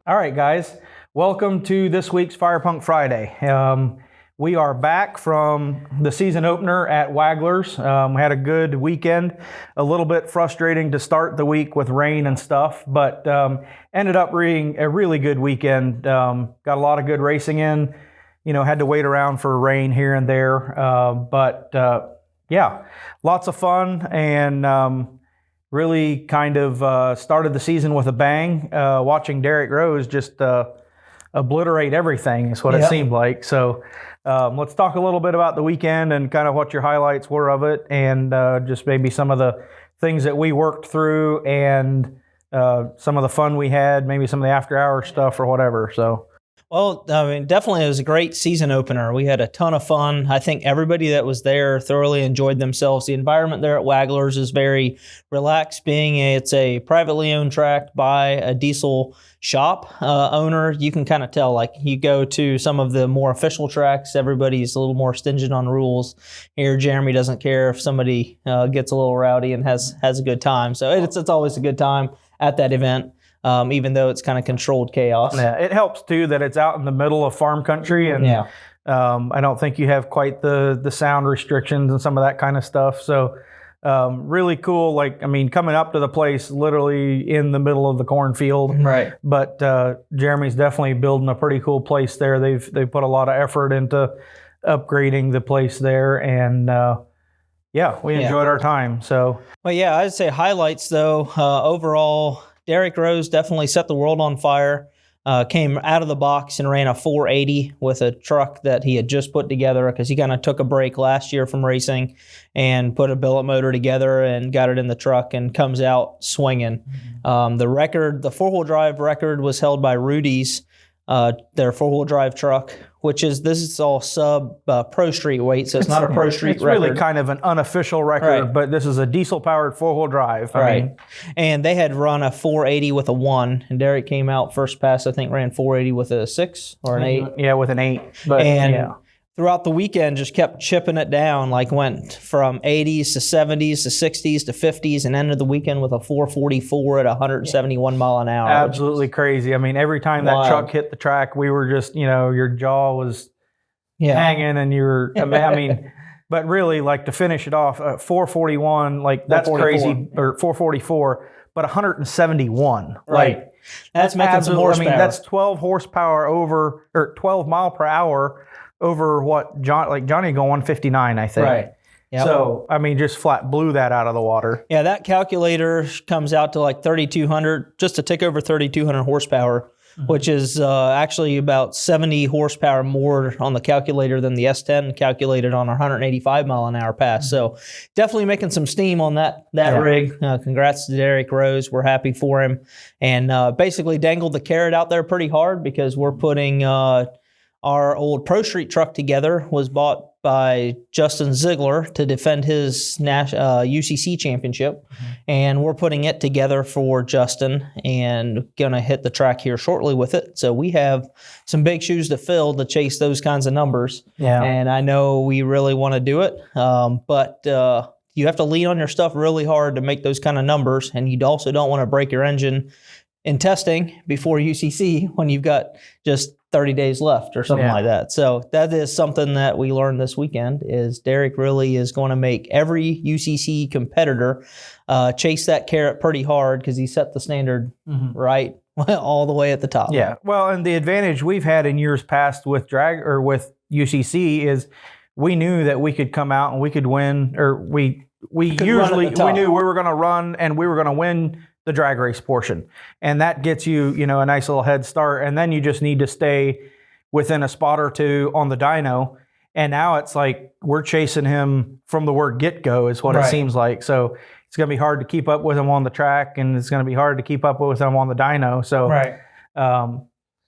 All right, guys. Welcome to this week's Firepunk Friday. We are back from the season opener at Wagler's. We had a good weekend. A little bit frustrating to start the week with rain and stuff, but ended up being a really good weekend. Got a lot of good racing in. Had to wait around for rain here and there. But lots of fun and really kind of started the season with a bang. Watching Derek Rose just obliterate everything is what it seemed like. So let's talk a little bit about the weekend and kind of what your highlights were of it, and just maybe some of the things that we worked through and some of the fun we had, maybe some of the after-hour stuff or whatever. So. Well, definitely it was a great season opener. We had a ton of fun. I think everybody that was there thoroughly enjoyed themselves. The environment there at Wagler's is very relaxed, it's a privately owned track by a diesel shop owner. You can kind of tell, like you go to some of the more official tracks, everybody's a little more stringent on rules. Here, Jeremy doesn't care if somebody gets a little rowdy and has a good time. So it's always a good time at that event. Even though it's kind of controlled chaos. Yeah, it helps too that it's out in the middle of farm country, and I don't think you have quite the sound restrictions and some of that kind of stuff. So really cool. Coming up to the place literally in the middle of the cornfield. Right. But Jeremy's definitely building a pretty cool place there. They've put a lot of effort into upgrading the place there, and we enjoyed our time. So. Well, I'd say highlights though. Overall, Derek Rose definitely set the world on fire, came out of the box and ran a 480 with a truck that he had just put together because he kind of took a break last year from racing and put a billet motor together and got it in the truck and comes out swinging. Mm-hmm. The four-wheel drive record was held by Rudy's, their four-wheel drive truck, this is all sub Pro Street weight, so it's not a Pro Street record. It's really kind of an unofficial record, but this is a diesel-powered four-wheel drive. And they had run a 480 with a 1, and Derek came out first pass, I think, ran 480 with a 6 or an 8. Yeah, with an 8. Throughout the weekend, just kept chipping it down, went from 80s to 70s to 60s to 50s and ended the weekend with a 444 at 171 mile an hour. Absolutely crazy. Every time that truck hit the track, we were just, your jaw was hanging and you were, but really, to finish it off, 441, that's crazy, or 444, but 171. Right. That's making some horsepower. That's 12 horsepower over, or 12 mile per hour over what Johnny going 159, I think. Right. Yep. So, just flat blew that out of the water. Yeah, that calculator comes out to 3,200, just a tick over 3,200 horsepower, which is actually about 70 horsepower more on the calculator than the S10 calculated on our 185 mile an hour pass. So definitely making some steam on that rig. Congrats to Derek Rose. We're happy for him. And basically dangled the carrot out there pretty hard because we're putting our old Pro Street truck together, was bought by Justin Ziegler to defend his UCC championship. Mm-hmm. And we're putting it together for Justin and going to hit the track here shortly with it. So we have some big shoes to fill to chase those kinds of numbers. Yeah. And I know we really want to do it, but you have to lean on your stuff really hard to make those kind of numbers. And you also don't want to break your engine in testing before UCC when you've got just 30 days left or something like that. So that is something that we learned this weekend is Derek really is going to make every UCC competitor chase that carrot pretty hard because he set the standard right all the way at the top. Yeah. Well, and the advantage we've had in years past with with UCC is we knew that we could come out and we could win, or we knew we were going to run and we were going to win the drag race portion. And that gets you, a nice little head start. And then you just need to stay within a spot or two on the dyno. And now it's we're chasing him from the word get-go is what it seems like. So it's going to be hard to keep up with him on the track, and it's going to be hard to keep up with him on the dyno. So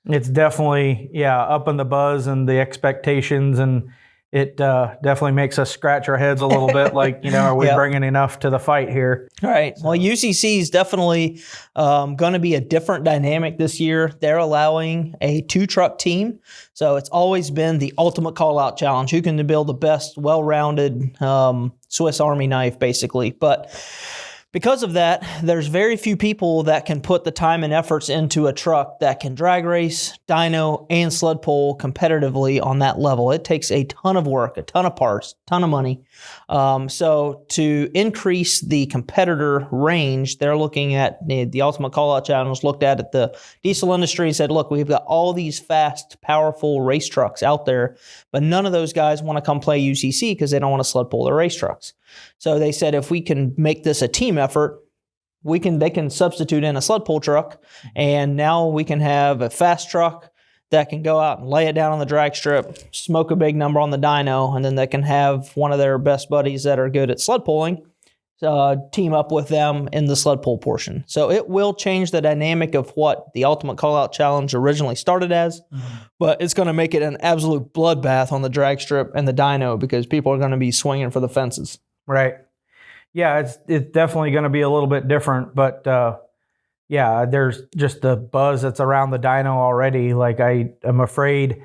it's definitely, up in the buzz and the expectations, and it definitely makes us scratch our heads a little bit are we bringing enough to the fight here? All right. Well, UCC is definitely going to be a different dynamic this year. They're allowing a 2-truck team. So it's always been the ultimate call-out challenge. Who can build the best, well-rounded Swiss Army knife, basically. But Because of that, there's very few people that can put the time and efforts into a truck that can drag race, dyno, and sled pull competitively on that level. It takes a ton of work, a ton of parts, a ton of money. So to increase the competitor range, they're looking at the Ultimate Callout Challenge, looked at the diesel industry and said, look, we've got all these fast, powerful race trucks out there, but none of those guys want to come play UCC because they don't want to sled pull their race trucks. So they said, if we can make this a team effort, they can substitute in a sled pull truck, and now we can have a fast truck that can go out and lay it down on the drag strip, smoke a big number on the dyno, and then they can have one of their best buddies that are good at sled pulling team up with them in the sled pull portion. So it will change the dynamic of what the Ultimate Callout Challenge originally started as, but it's going to make it an absolute bloodbath on the drag strip and the dyno because people are going to be swinging for the fences. Right. Yeah, it's definitely going to be a little bit different, but yeah, there's just the buzz that's around the dyno already. Like I'm afraid,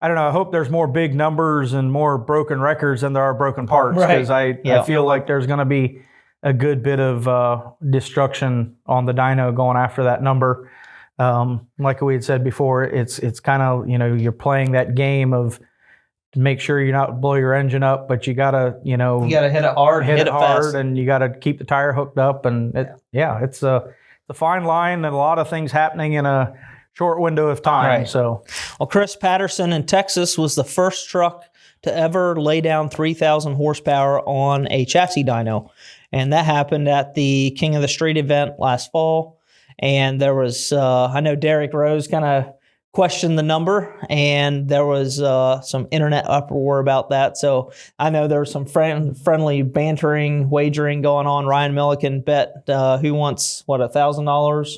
I don't know, I hope there's more big numbers and more broken records than there are broken parts, because I feel like there's going to be a good bit of destruction on the dyno going after that number. Like we had said before, it's kind of, you're playing that game of make sure you're not blow your engine up, but you gotta, you gotta hit it hard, hit it hard, fast. And you gotta keep the tire hooked up. And it's a fine line and a lot of things happening in a short window of time. Right. So, well, Chris Patterson in Texas was the first truck to ever lay down 3,000 horsepower on a chassis dyno, and that happened at the King of the Street event last fall. And there was, I know Derek Rose kind of questioned the number, and there was some internet uproar about that. So I know there was some friendly bantering, wagering going on. Ryan Milliken bet who wants, $1,000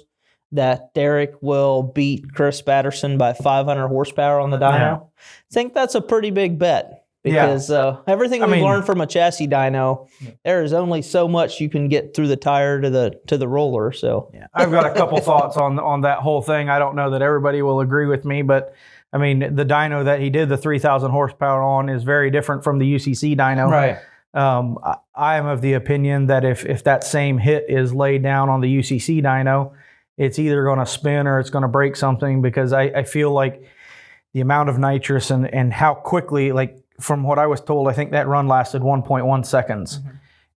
that Derek will beat Chris Patterson by 500 horsepower on the dyno. Yeah. I think that's a pretty big bet. Because everything we've learned from a chassis dyno, there is only so much you can get through the tire to the roller. So I've got a couple thoughts on that whole thing. I don't know that everybody will agree with me, but I mean, the dyno that he did the 3,000 horsepower on is very different from the UCC dyno. Right. I am of the opinion that if that same hit is laid down on the UCC dyno, it's either going to spin or it's going to break something, because I feel like the amount of nitrous and how quickly, like, from what I was told, I think that run lasted 1.1 seconds. Mm-hmm.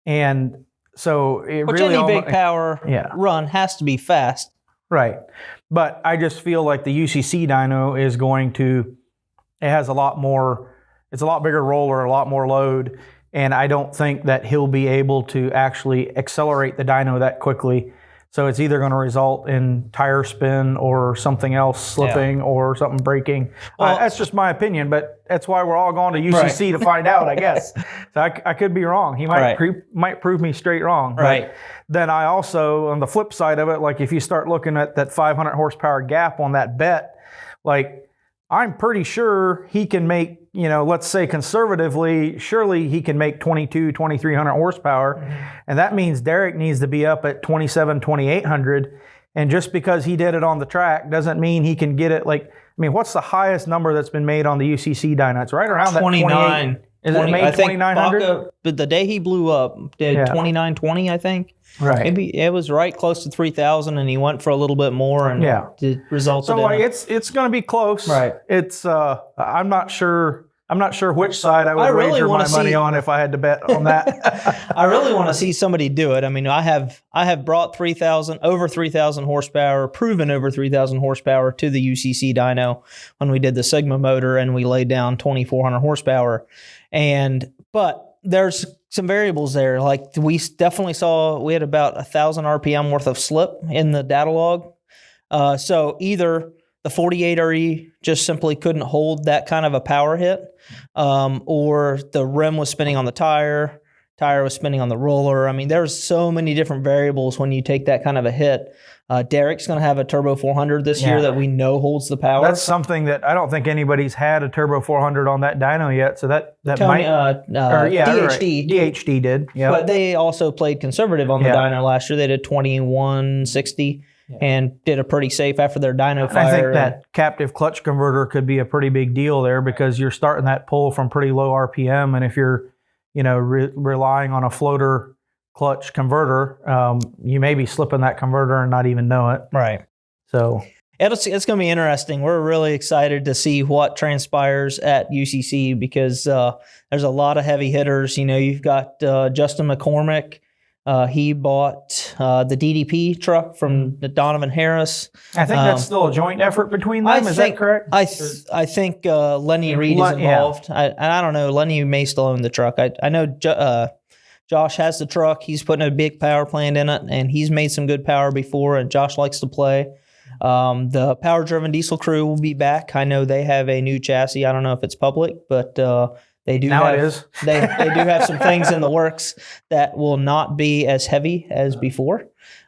And so Which any big power run has to be fast. Right. But I just feel like the UCC dyno is it has a lot more, it's a lot bigger roller, a lot more load. And I don't think that he'll be able to actually accelerate the dyno that quickly. So it's either going to result in tire spin or something else slipping or something breaking. Well, that's just my opinion, but that's why we're all going to UCC to find out, I guess. So I could be wrong. He might prove me straight wrong. Right. But then I also, on the flip side of it, like if you start looking at that 500 horsepower gap on that bet, like I'm pretty sure he can make, let's say conservatively, surely he can make 2,300 horsepower. Mm-hmm. And that means Derek needs to be up at 2,800. And just because he did it on the track doesn't mean he can get it. What's the highest number that's been made on the UCC dyno? It's right around 29. That 28. Is it made 2,900? But the day he blew up, did 2,920, I think. Right. Maybe it was right close to 3,000, and he went for a little bit more, and it resulted in it's going to be close. Right. It's I'm not sure which side I would wager my money on if I had to bet on that. I really want to see somebody do it. I mean, I have brought over 3,000 horsepower, proven over 3,000 horsepower to the UCC dyno when we did the Sigma motor, and we laid down 2,400 horsepower. But there's some variables there. Like we definitely saw, we had about 1,000 RPM worth of slip in the data log. So either the 48RE just simply couldn't hold that kind of a power hit, or the rim was spinning on the tire was spinning on the roller. I mean, there's so many different variables when you take that kind of a hit. Derek's going to have a Turbo 400 this year that we know holds the power. That's something that I don't think anybody's had a Turbo 400 on that dyno yet. So that Tony, might DHD. Right. DHD did. Yeah. But they also played conservative on the dyno last year. They did 2160 and did a pretty safe after their dyno fire. I think that captive clutch converter could be a pretty big deal there, because you're starting that pull from pretty low RPM, and if you're relying on a floater clutch converter, you may be slipping that converter and not even know it. Right. So it's going to be interesting. We're really excited to see what transpires at UCC because there's a lot of heavy hitters. You've got Justin McCormick. He bought the DDP truck from Donovan Harris. I think that's still a joint effort between them. Is that correct? I think Lenny Reed is involved. Yeah. I don't know. Lenny may still own the truck. I know Josh has the truck. He's putting a big power plant in it, and he's made some good power before, and Josh likes to play. The power-driven diesel crew will be back. I know they have a new chassis. I don't know if it's public, but they do now have, it is. they do have some things in the works that will not be as heavy as before.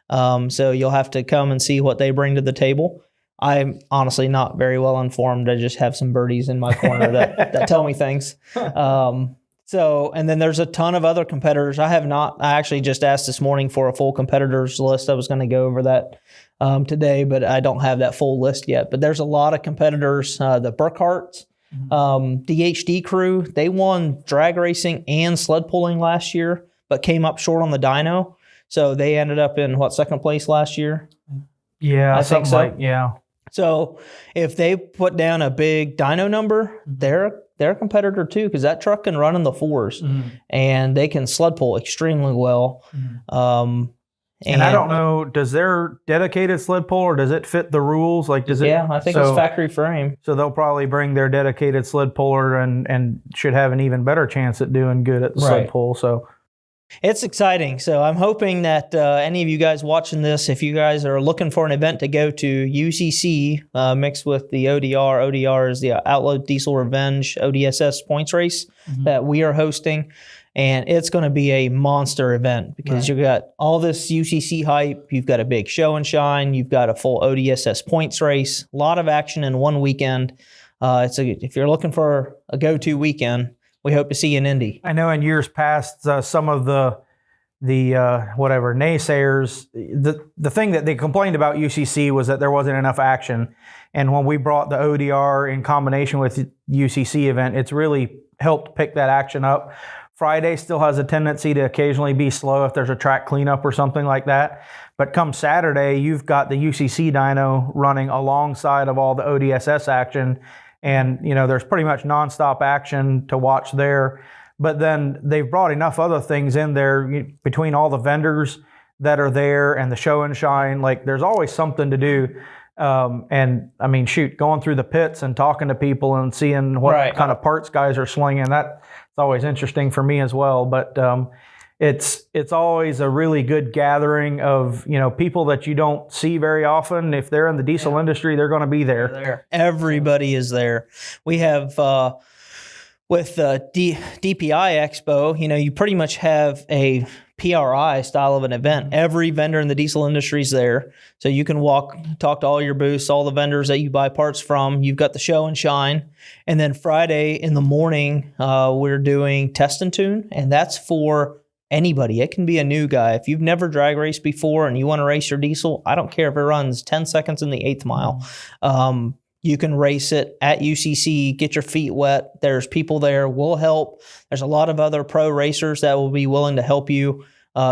So you'll have to come and see what they bring to the table. I'm honestly not very well informed. I just have some birdies in my corner that tell me things. And then there's a ton of other competitors. I actually just asked this morning for a full competitors list. I was going to go over that today, but I don't have that full list yet. But there's a lot of competitors. The Burkharts, DHD crew, they won drag racing and sled pulling last year, but came up short on the dyno. So they ended up in second place last year? Yeah, I think so. Yeah. So if they put down a big dyno number, they're a competitor too, because that truck can run in the fours and they can sled pull extremely well. And I don't know, does their dedicated sled pull or does it fit the rules? Like, does it? Yeah, I think it's factory frame. So they'll probably bring their dedicated sled puller and should have an even better chance at doing good at the sled pull. So it's exciting. So I'm hoping that any of you guys watching this, if you guys are looking for an event to go to, UCC mixed with the ODR. ODR is the Outlaw Diesel Revenge ODSS points race that we are hosting. And it's going to be a monster event because you've got all this UCC hype. You've got a big show and shine. You've got a full ODSS points race. A lot of action in one weekend. If you're looking for a go-to weekend, we hope to see you in Indy. I know in years past, some of the naysayers, the thing that they complained about UCC was that there wasn't enough action. And when we brought the ODR in combination with UCC event, it's really helped pick that action up. Friday still has a tendency to occasionally be slow if there's a track cleanup or something like that. But come Saturday, you've got the UCC dyno running alongside of all the ODSS action. And, there's pretty much nonstop action to watch there. But then they've brought enough other things in there between all the vendors that are there and the show and shine. Like, there's always something to do. And I mean, going through the pits and talking to people and seeing what kind of parts guys are slinging, that's always interesting for me as well. But it's always a really good gathering of people that you don't see very often. If they're in the diesel industry, they're going to be there. Everybody is there. We have with the DPI Expo, you pretty much have a PRI style of an event. Every vendor in the diesel industry is there. So you can talk to all your booths, all the vendors that you buy parts from. You've got the show and shine. And then Friday in the morning, we're doing test and tune. And that's for anybody. It can be a new guy. If you've never drag raced before and you want to race your diesel, I don't care if it runs 10 seconds in the 8th mile. You can race it at UCC, get your feet wet. There's people there, we'll help. There's a lot of other pro racers that will be willing to help you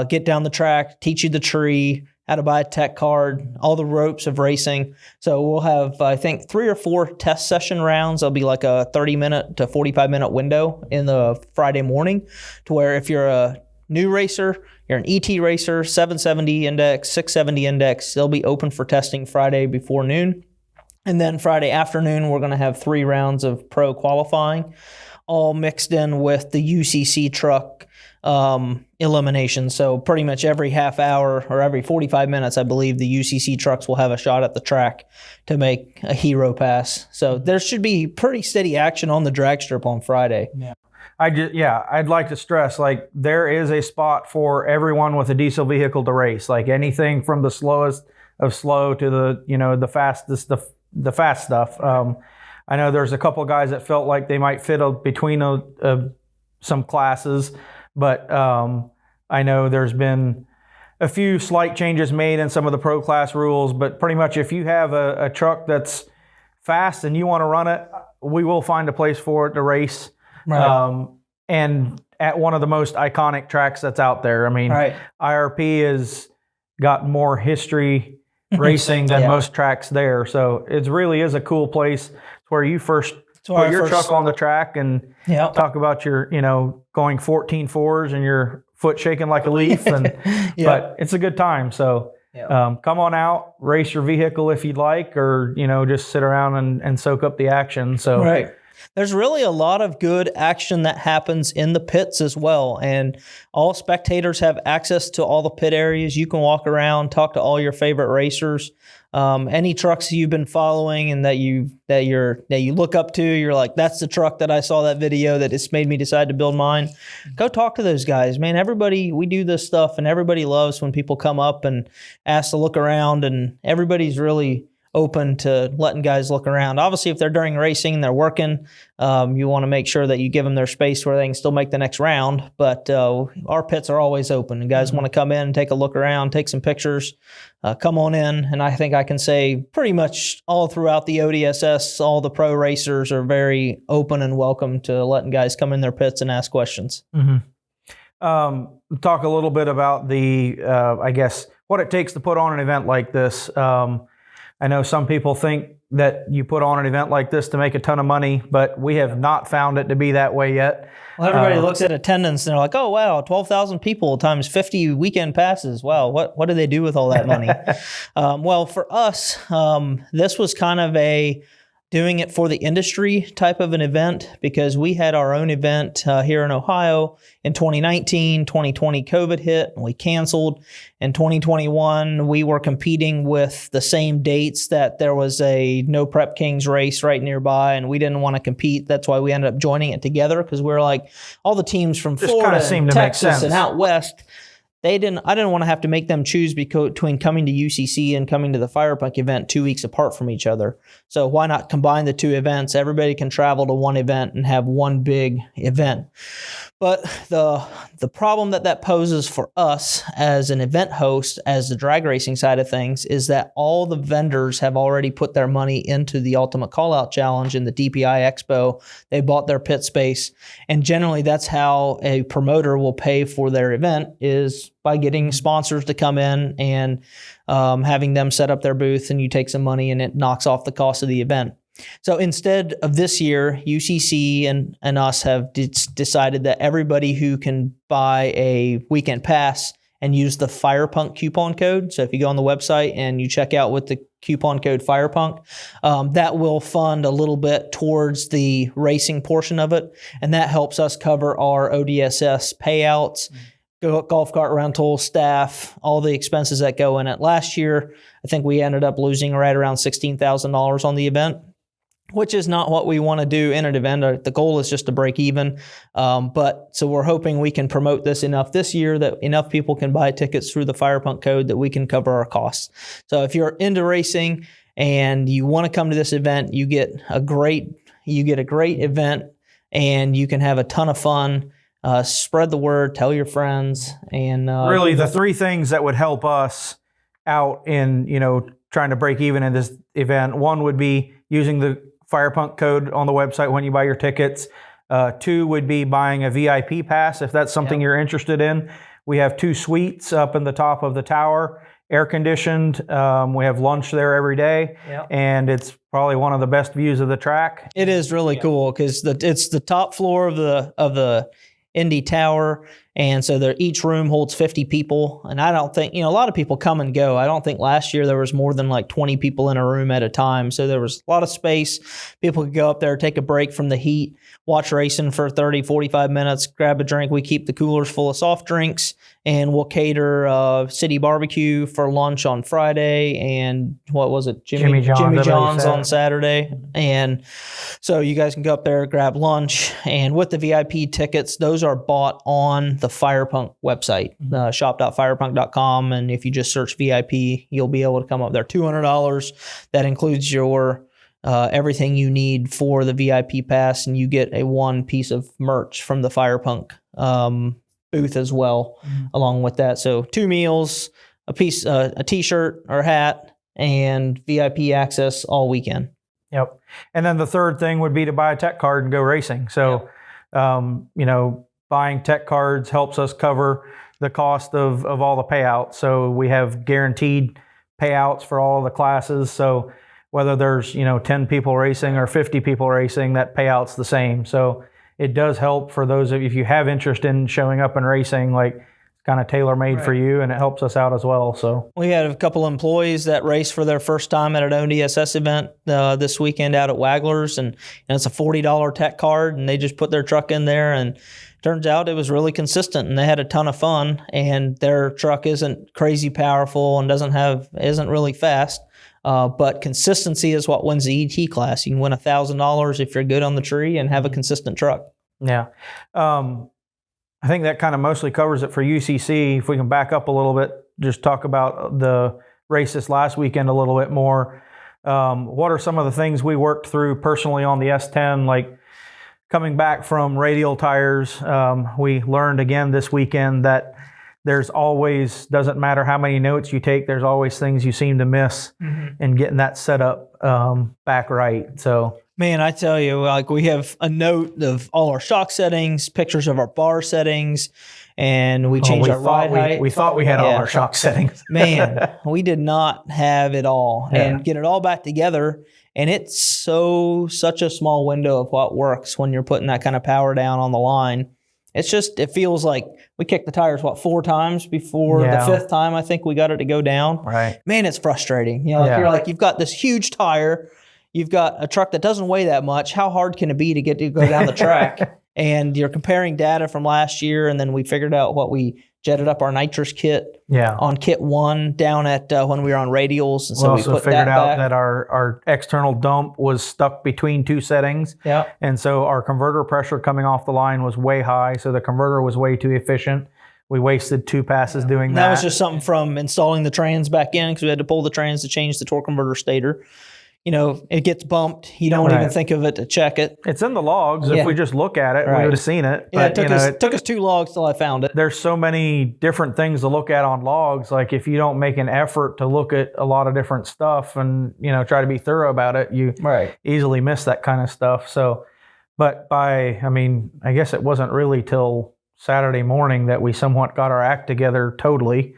get down the track, teach you the tree, how to buy a tech card, all the ropes of racing. So we'll have, I think, 3 or 4 test session rounds. There'll be like a 30-minute to 45-minute window in the Friday morning to where if you're a new racer, you're an ET racer, 770 index, 670 index, they'll be open for testing Friday before noon. And then Friday afternoon, we're going to have 3 rounds of pro qualifying, all mixed in with the UCC truck elimination. So pretty much every half hour or every 45 minutes, I believe the UCC trucks will have a shot at the track to make a hero pass. So there should be pretty steady action on the drag strip on Friday. Yeah. I'd like to stress, like, there is a spot for everyone with a diesel vehicle to race. Like, anything from the slowest of slow to the fastest, the fast stuff. I know there's a couple guys that felt like they might fit between some classes, but I know there's been a few slight changes made in some of the pro class rules. But pretty much, if you have a truck that's fast and you want to run it, we will find a place for it to race. Right. and at one of the most iconic tracks that's out there. I mean, Right. IRP has got more history racing than most tracks there. So it really is a cool place. It's where you first put your truck on the track and talk about your, going 14 fours and your foot shaking like a leaf. And but it's a good time. So come on out, race your vehicle if you'd like, or, just sit around and soak up the action. So There's really a lot of good action that happens in the pits as well, and all spectators have access to all the pit areas. You can walk around, talk to all your favorite racers, any trucks you've been following and that you look up to. You're like, that's the truck that I saw that video that it's made me decide to build mine. Go talk to those guys, man. We do this stuff, and everybody loves when people come up and ask to look around, and everybody's really open to letting guys look around. Obviously, if they're during racing and they're working, you want to make sure that you give them their space where they can still make the next round. But our pits are always open, and guys want to come in and take a look around, take some pictures, come on in. And I think I can say pretty much all throughout the ODSS, all the pro racers are very open and welcome to letting guys come in their pits and ask questions. Talk a little bit about I guess, what it takes to put on an event like this. I know some people think that you put on an event like this to make a ton of money, but we have not found it to be that way yet. Well, everybody looks at attendance and they're like, oh, wow, 12,000 people times 50 weekend passes. Wow, what do they do with all that money? Well, for us, this was kind of doing it for the industry type of an event, because we had our own event here in Ohio in 2019. 2020 COVID hit and we canceled. In 2021, we were competing with the same dates that there was a No Prep Kings race right nearby, and we didn't want to compete. That's why we ended up joining it together, because we're like, all the teams from Florida and Texas and out west, I didn't want to have to make them choose between coming to UCC and coming to the Firepunk event 2 weeks apart from each other. So why not combine the two events? Everybody can travel to one event and have one big event. But the problem that poses for us as an event host, as the drag racing side of things, is that all the vendors have already put their money into the Ultimate Callout Challenge and the DPI Expo. They bought their pit space. And generally that's how a promoter will pay for their event, is by getting sponsors to come in and having them set up their booth, and you take some money and it knocks off the cost of the event. So instead of this year, UCC and us have decided that everybody who can buy a weekend pass and use the Firepunk coupon code. So if you go on the website and you check out with the coupon code Firepunk, that will fund a little bit towards the racing portion of it. And that helps us cover our ODSS payouts, golf cart rental, staff, all the expenses that go in it. Last year, I think we ended up losing right around $16,000 on the event, which is not what we want to do in an event. The goal is just to break even. But so we're hoping we can promote this enough this year that enough people can buy tickets through the Firepunk code that we can cover our costs. So if you're into racing and you want to come to this event, you get a great event, and you can have a ton of fun. Spread the word, tell your friends, and really the three things that would help us out in trying to break even in this event. One would be using the Firepunk code on the website when you buy your tickets. Two would be buying a VIP pass if that's something you're interested in. We have 2 suites up in the top of the tower, air conditioned. We have lunch there every day, and it's probably one of the best views of the track. It is really cool because it's the top floor of the Indy Tower, and so each room holds 50 people. And I don't think, a lot of people come and go. I don't think last year there was more than like 20 people in a room at a time. So there was a lot of space. People could go up there, take a break from the heat, watch racing for 30, 45 minutes, grab a drink. We keep the coolers full of soft drinks, and we'll cater city barbecue for lunch on Friday. And what was it? Jimmy John's on Saturday. And so you guys can go up there, grab lunch. And with the VIP tickets, those are bought on the Firepunk website, shop.firepunk.com. And if you just search VIP, you'll be able to come up there. $200. That includes your everything you need for the VIP pass, and you get a one piece of merch from the Firepunk booth as well, along with that. So 2 meals, a t-shirt or hat, and VIP access all weekend. Yep. And then the third thing would be to buy a tech card and go racing. So Buying tech cards helps us cover the cost of all the payouts. So we have guaranteed payouts for all of the classes. So whether there's 10 people racing or 50 people racing, that payout's the same. So it does help for those if you have interest in showing up and racing, like it's kind of tailor-made for you, and it helps us out as well. So we had a couple employees that raced for their first time at an ODSS event this weekend out at Wagler's, and it's a $40 tech card, and they just put their truck in there, and turns out it was really consistent, and they had a ton of fun. And their truck isn't crazy powerful and isn't really fast. But consistency is what wins the ET class. You can win $1,000 if you're good on the tree and have a consistent truck. Yeah. I think that kind of mostly covers it for UCC. If we can back up a little bit, just talk about the race this last weekend a little bit more. What are some of the things we worked through personally on the S10, like coming back from radial tires? We learned again this weekend that there's always, doesn't matter how many notes you take, there's always things you seem to miss in getting that set up back right. So, man, I tell you, like we have a note of all our shock settings, pictures of our bar settings, and we changed our ride height. We thought we had all our shock settings. Man, we did not have it all, and get it all back together. And it's such a small window of what works when you're putting that kind of power down on the line. It feels like we kicked the tires, 4 times before the 5th time I think we got it to go down. Right. Man, it's frustrating. You've got this huge tire, you've got a truck that doesn't weigh that much. How hard can it be to get to go down the track? And you're comparing data from last year, and then we figured out what we jetted up our nitrous kit on kit 1 down at when we were on radials. And so we also put figured out back. that our external dump was stuck between 2 settings. Yeah. And so our converter pressure coming off the line was way high. So the converter was way too efficient. We wasted 2 passes doing that. That was just something from installing the trans back in, because we had to pull the trans to change the torque converter stator. It gets bumped. You don't even think of it to check it. It's in the logs. If we just look at it, we would have seen it. Yeah, but, it took us 2 logs till I found it. There's so many different things to look at on logs. Like if you don't make an effort to look at a lot of different stuff and, try to be thorough about it, you easily miss that kind of stuff. So, but I guess it wasn't really till Saturday morning that we somewhat got our act together totally.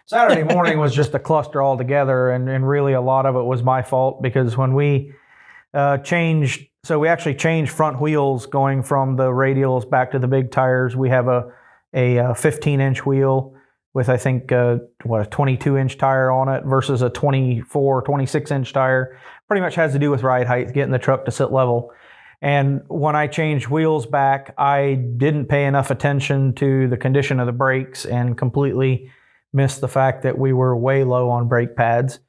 Saturday morning was just a cluster altogether, and really a lot of it was my fault, because when we changed front wheels going from the radials back to the big tires. We have a 15-inch wheel with, I think, a 22-inch tire on it versus a 24, 26-inch tire. Pretty much has to do with ride height, getting the truck to sit level. And when I changed wheels back, I didn't pay enough attention to the condition of the brakes and completely missed the fact that we were way low on brake pads.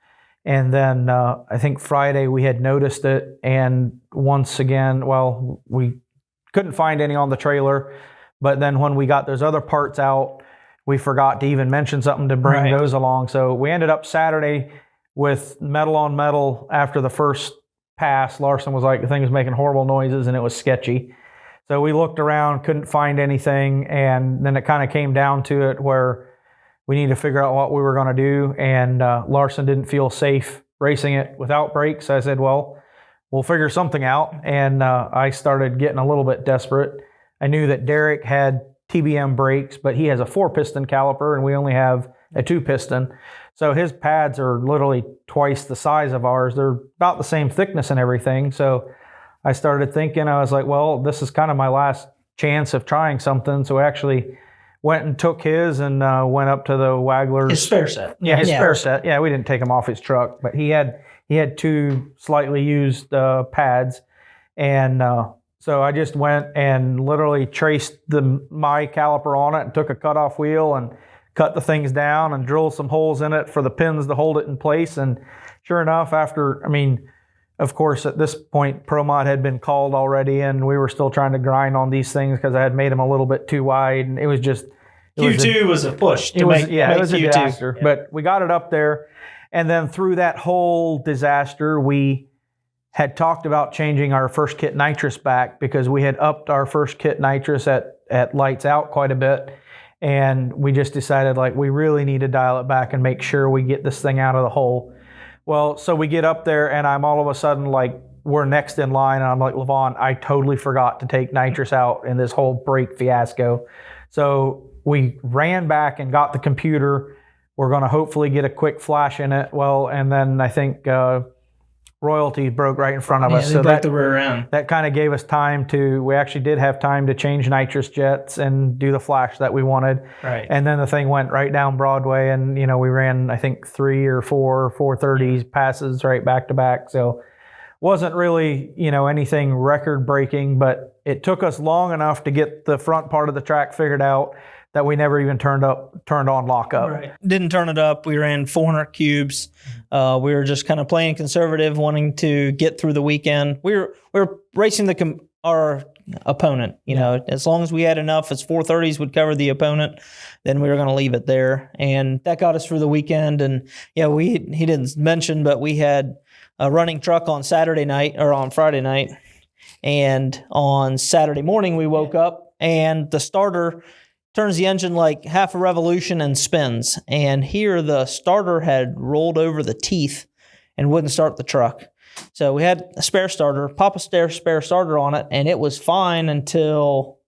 And then I think Friday we had noticed it, and once again, we couldn't find any on the trailer, but then when we got those other parts out, we forgot to even mention something to bring those along. So we ended up Saturday with metal on metal after the first pass. Larson was like, the thing was making horrible noises and it was sketchy. So we looked around, couldn't find anything, and then it kind of came down to it where we needed to figure out what we were going to do, and Larson didn't feel safe racing it without brakes. I said, well, we'll figure something out, and I started getting a little bit desperate. I knew that Derek had TBM brakes, but he has a 4-piston caliper and we only have a 2-piston. So his pads are literally twice the size of ours. They're about the same thickness and everything. So I started thinking, I was like, well, this is kind of my last chance of trying something. So I actually went and took his and went up to the Wagler's. His spare set. Yeah, his spare set. Yeah, we didn't take him off his truck, but he had 2 slightly used pads. And so I just went and literally traced my caliper on it and took a cutoff wheel and cut the things down and drill some holes in it for the pins to hold it in place. And sure enough, of course, at this point, ProMod had been called already, and we were still trying to grind on these things because I had made them a little bit too wide, and it was just... Q2 was a push to make it was a disaster. Yeah. But we got it up there, and then through that whole disaster, we had talked about changing our first kit nitrous back because we had upped our first kit nitrous at lights out quite a bit. And we just decided, we really need to dial it back and make sure we get this thing out of the hole. Well, so we get up there, and I'm all of a sudden, we're next in line, and I'm like, Levon, I totally forgot to take nitrous out in this whole brake fiasco. So we ran back and got the computer. We're going to hopefully get a quick flash in it. Well, and then I think royalty broke right in front of us. They So broke the rear end. that kind of gave us time we actually did have time to change nitrous jets and do the flash that we wanted. Right. And then the thing went right down Broadway, and, we ran, I think, 3 or 4 430s passes right back to back. So wasn't really, anything record breaking, but it took us long enough to get the front part of the track figured out that we never even turned on lockup. Right. Didn't turn it up. We ran 400 cubes. We were just kind of playing conservative, wanting to get through the weekend. We were racing our opponent. As long as we had enough, as 430s would cover the opponent, then we were going to leave it there, and that got us through the weekend. And he didn't mention, but we had a running truck on Saturday night or on Friday night, and on Saturday morning we woke up and the starter turns the engine like half a revolution and spins. And here the starter had rolled over the teeth and wouldn't start the truck. So we had a spare starter, pop a spare starter on it, and it was fine until...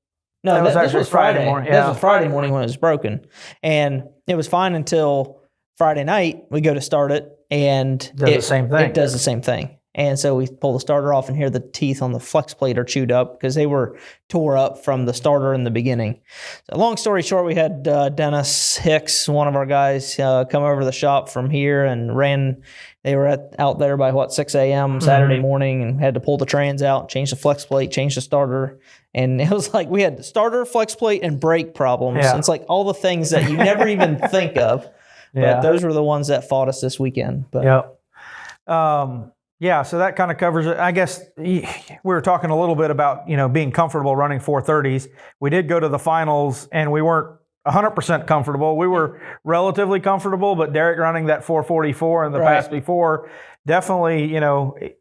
No, this was Friday morning. Yeah. This was Friday morning when it was broken. And it was fine until Friday night. We go to start it, and it does the same thing. It does the same thing. And so we pull the starter off, and here the teeth on the flex plate are chewed up because they were tore up from the starter in the beginning. So long story short, we had Dennis Hicks, one of our guys, come over to the shop from here and ran. They were out there by 6 a.m. Saturday morning, and had to pull the trans out, change the flex plate, change the starter. And it was like we had starter, flex plate, and brake problems. Yeah. It's like all the things that you never even think of. But those were the ones that fought us this weekend. But. Yep. Yeah, so that kind of covers it. I guess we were talking a little bit about, being comfortable running 430s. We did go to the finals, and we weren't 100% comfortable. We were relatively comfortable, but Derek running that 444 in the pass before, definitely,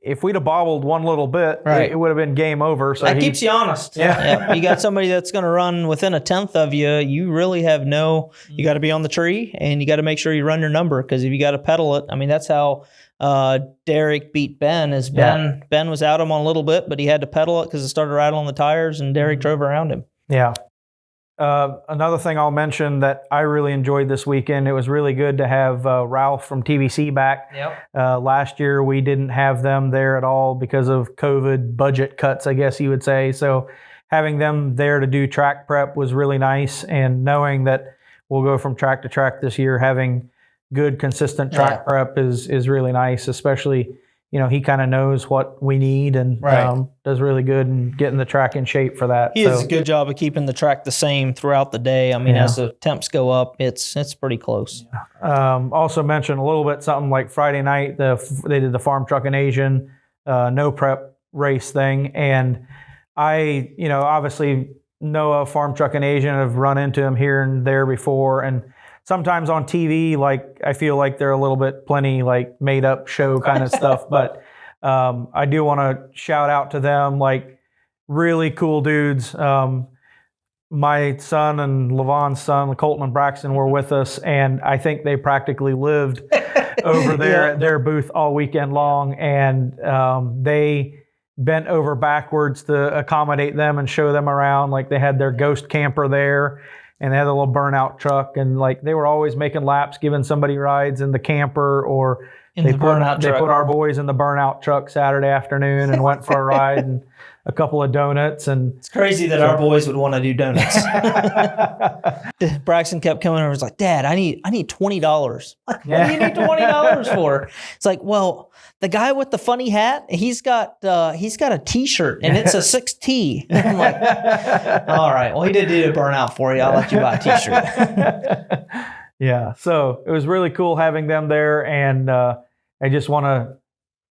if we'd have bobbled one little bit, it would have been game over. So that keeps you honest. Yeah. You got somebody that's going to run within a tenth of you. You really have you got to be on the tree, and you got to make sure you run your number, because if you got to pedal it, that's how Derek beat Ben. Ben was out him on a little bit, but he had to pedal it because it started rattling the tires, and Derek drove around him. Yeah. Another thing I'll mention that I really enjoyed this weekend, it was really good to have Ralph from TVC back. Yep. Last year we didn't have them there at all because of COVID budget cuts, I guess you would say. So having them there to do track prep was really nice, and knowing that we'll go from track to track this year, having good, consistent track prep is really nice, especially, he kind of knows what we need and does really good in getting the track in shape for that. He does a good job of keeping the track the same throughout the day. As the temps go up, it's pretty close. Also mention a little bit something like Friday night, they did the Farm Truckin' Asian no prep race thing. And I, obviously know of Farm Truckin' Asian. I've run into him here and there before. And sometimes on TV, I feel like they're a little bit plenty made up show kind of stuff. But I do want to shout out to them, really cool dudes. My son and Levon's son, Colton and Braxton, were with us, and I think they practically lived over there at their booth all weekend long. And they bent over backwards to accommodate them and show them around. They had their ghost camper there, and they had a little burnout truck, and they were always making laps, giving somebody rides in the camper, or they put our boys in the burnout truck Saturday afternoon and went for a ride and a couple of donuts. And it's crazy that our boys would want to do donuts. Braxton kept coming over. He was like, "Dad, I need $20. What do you need $20 for?" It's like, well, the guy with the funny hat, he's got a T-shirt, and it's a 6T. I'm like, all right, well, he did do a burnout for you. I'll let you buy a T-shirt. Yeah, so it was really cool having them there, and I just want to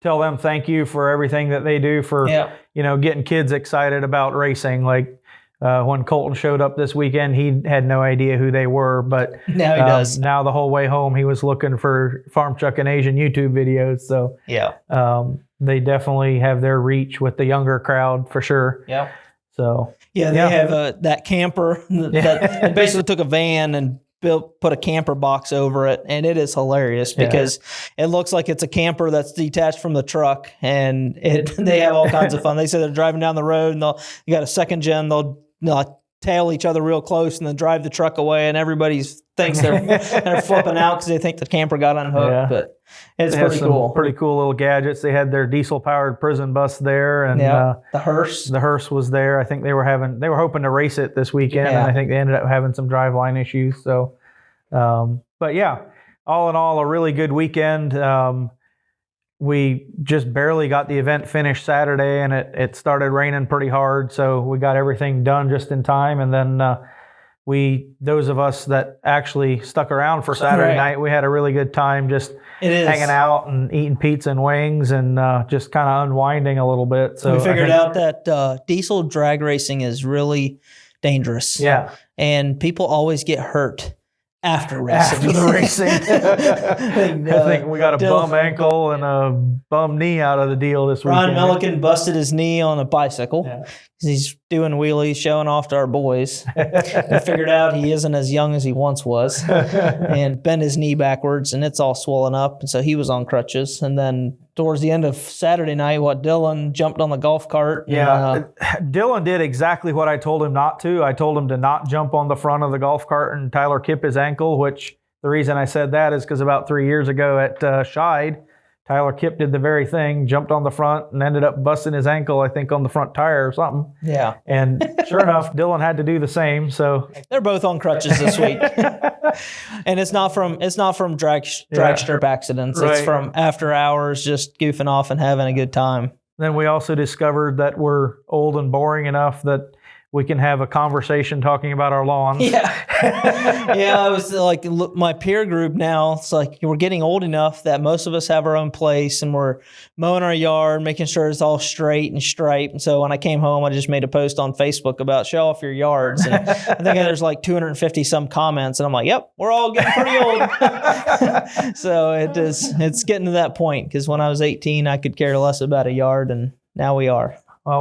tell them thank you for everything that they do for getting kids excited about racing. When Colton showed up this weekend, he had no idea who they were, but now he does. Now the whole way home, he was looking for Farm Truckin' Asian YouTube videos. So they definitely have their reach with the younger crowd for sure. Yeah. So they have that camper that basically took a van and put a camper box over it, and it is hilarious because it looks like it's a camper that's detached from the truck, and they have all kinds of fun. They say they're driving down the road, and you got a second gen, they'll tail each other real close and then drive the truck away, and everybody thinks they're flipping out because they think the camper got unhooked. But it's pretty cool. Pretty cool little gadgets. They had their diesel-powered prison bus there, and the hearse. The hearse was there. I think they were hoping to race it this weekend, and I think they ended up having some driveline issues. So, but yeah, all in all, a really good weekend. We just barely got the event finished Saturday, and it started raining pretty hard, so we got everything done just in time. And then those of us that actually stuck around for Saturday night, we had a really good time just hanging out and eating pizza and wings and just kind of unwinding a little bit. So we figured out that diesel drag racing is really dangerous. Yeah. And people always get hurt after racing. After the racing. I think we got a bum ankle and a bum knee out of the deal this weekend. Ron Milliken busted his knee on a bicycle. Yeah. He's doing wheelies, showing off to our boys. We figured out he isn't as young as he once was, and bent his knee backwards, and it's all swollen up. And so he was on crutches. And then towards the end of Saturday night, Dylan jumped on the golf cart. Yeah, Dylan did exactly what I told him not to. I told him to not jump on the front of the golf cart and Tyler kip his ankle, which the reason I said that is because about 3 years ago at Scheid, Tyler Kipp did the very thing, jumped on the front and ended up busting his ankle, I think, on the front tire or something. Yeah. And sure enough, Dylan had to do the same. So they're both on crutches this week. And it's not from drag strip accidents. Right. It's from after hours just goofing off and having a good time. Then we also discovered that we're old and boring enough that we can have a conversation talking about our lawns. Yeah. Yeah, I was like, look, my peer group now, it's like we're getting old enough that most of us have our own place and we're mowing our yard, making sure it's all straight and striped. And so when I came home, I just made a post on Facebook about show off your yards. And I think there's like 250 some comments. And I'm like, yep, we're all getting pretty old. So it's getting to that point because when I was 18, I could care less about a yard, and now we are.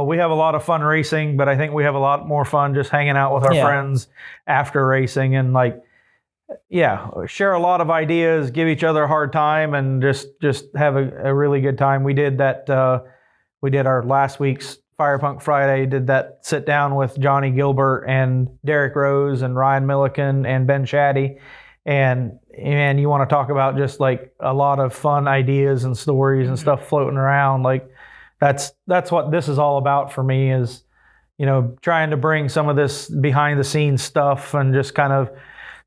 We have a lot of fun racing, but I think we have a lot more fun just hanging out with our friends after racing and share a lot of ideas, give each other a hard time, and just have a really good time. We did that. We did our last week's Firepunk Friday, did that sit down with Johnny Gilbert and Derek Rose and Ryan Milliken and Ben Shaddy. And you want to talk about just like a lot of fun ideas and stories and stuff floating around. Like, that's what this is all about for me is, trying to bring some of this behind the scenes stuff and just kind of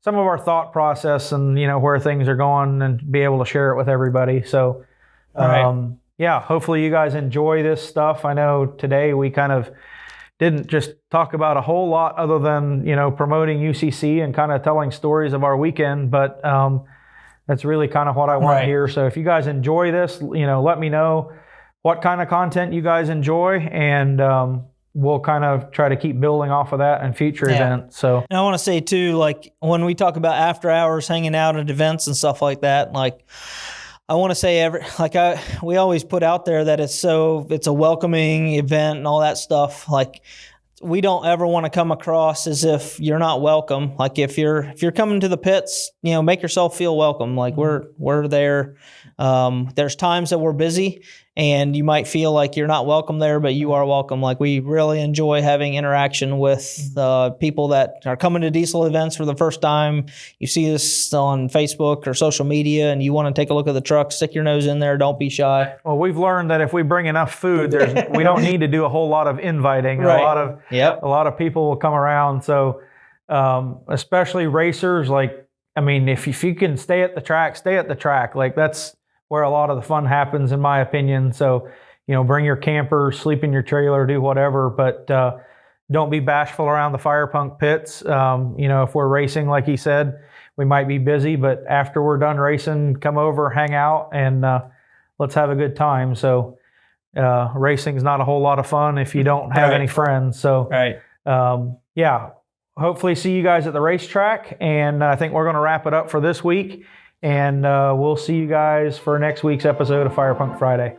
some of our thought process and, where things are going and be able to share it with everybody. So, hopefully you guys enjoy this stuff. I know today we kind of didn't just talk about a whole lot other than, promoting UCC and kind of telling stories of our weekend, but that's really kind of what I want here. So if you guys enjoy this, let me know what kind of content you guys enjoy, and we'll kind of try to keep building off of that in future events. So, and I want to say too, like when we talk about after hours hanging out at events and stuff like that, like I want to say we always put out there that it's a welcoming event and all that stuff. Like we don't ever want to come across as if you're not welcome. Like if you're coming to the pits, make yourself feel welcome. Like we're there. There's times that we're busy and you might feel like you're not welcome there, but you are welcome. Like we really enjoy having interaction with people that are coming to diesel events for the first time. You see us on Facebook or social media and you want to take a look at the truck, stick your nose in there. Don't be shy. Well, we've learned that if we bring enough food, we don't need to do a whole lot of inviting. Right. A lot of people will come around. So especially racers, if you can stay at the track, stay at the track. Like that's where a lot of the fun happens, in my opinion. So, bring your camper, sleep in your trailer, do whatever, but don't be bashful around the Firepunk pits. If we're racing, like he said, we might be busy, but after we're done racing, come over, hang out, and let's have a good time. So, racing is not a whole lot of fun if you don't have any friends. So, hopefully see you guys at the racetrack, and I think we're going to wrap it up for this week. And we'll see you guys for next week's episode of Firepunk Friday.